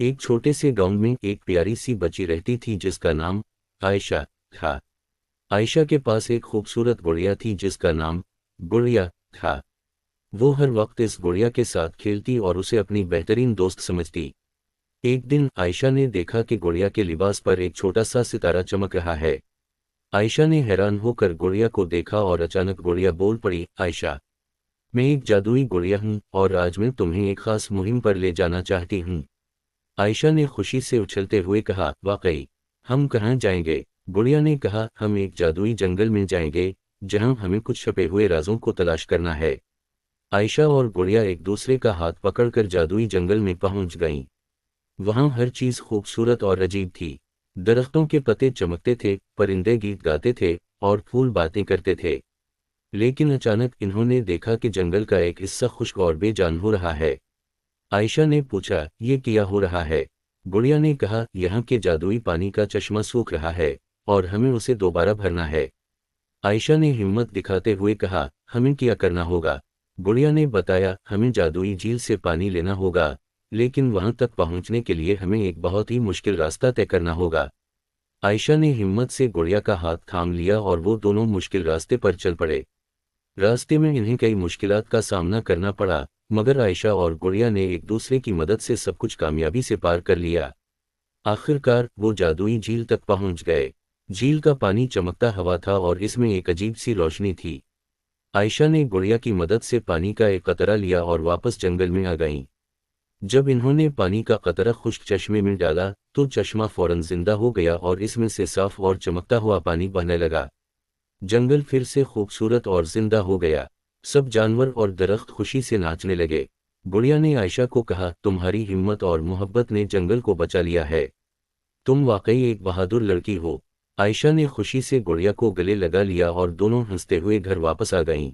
एक छोटे से गांव में एक प्यारी सी बच्ची रहती थी जिसका नाम आयशा था। आयशा के पास एक खूबसूरत गुड़िया थी जिसका नाम गुड़िया था। वो हर वक्त इस गुड़िया के साथ खेलती और उसे अपनी बेहतरीन दोस्त समझती। एक दिन आयशा ने देखा कि गुड़िया के लिबास पर एक छोटा सा सितारा चमक रहा है। आयशा ने हैरान होकर गुड़िया को देखा और अचानक गुड़िया बोल पड़ी, आयशा, मैं एक जादुई गुड़िया हूँ और आज मैं तुम्हें एक खास मुहिम पर ले जाना चाहती हूँ। आयशा ने खुशी से उछलते हुए कहा, वाकई, हम कहाँ जाएंगे? गुड़िया ने कहा, हम एक जादुई जंगल में जाएंगे जहाँ हमें कुछ छुपे हुए राजों को तलाश करना है। आयशा और गुड़िया एक दूसरे का हाथ पकड़कर जादुई जंगल में पहुंच गईं। वहां हर चीज खूबसूरत और अजीब थी। दरख्तों के पत्ते चमकते थे, परिंदे गीत गाते थे और फूल बातें करते थे। लेकिन अचानक इन्होंने देखा कि जंगल का एक हिस्सा खुश्क और बेजान हो रहा है। आयशा ने पूछा, ये क्या हो रहा है? गुड़िया ने कहा, यहाँ के जादुई पानी का चश्मा सूख रहा है और हमें उसे दोबारा भरना है। आयशा ने हिम्मत दिखाते हुए कहा, हमें क्या करना होगा? गुड़िया ने बताया, हमें जादुई झील से पानी लेना होगा, लेकिन वहां तक पहुंचने के लिए हमें एक बहुत ही मुश्किल रास्ता तय करना होगा। आयशा ने हिम्मत से गुड़िया का हाथ थाम लिया और वो दोनों मुश्किल रास्ते पर चल पड़े। रास्ते में इन्हें कई मुश्किलात का सामना करना पड़ा, मगर आयशा और गुड़िया ने एक दूसरे की मदद से सब कुछ कामयाबी से पार कर लिया। आखिरकार वो जादुई झील तक पहुंच गए। झील का पानी चमकता हुआ था और इसमें एक अजीब सी रोशनी थी। आयशा ने गुड़िया की मदद से पानी का एक कतरा लिया और वापस जंगल में आ गईं। जब इन्होंने पानी का कतरा खुश्क चश्मे में डाला तो चश्मा फौरन जिंदा हो गया और इसमें से साफ और चमकता हुआ पानी बहने लगा। जंगल फिर से खूबसूरत और जिंदा हो गया। सब जानवर और दरख्त खुशी से नाचने लगे। गुड़िया ने आयशा को कहा, तुम्हारी हिम्मत और मोहब्बत ने जंगल को बचा लिया है। तुम वाकई एक बहादुर लड़की हो। आयशा ने खुशी से गुड़िया को गले लगा लिया और दोनों हंसते हुए घर वापस आ गईं।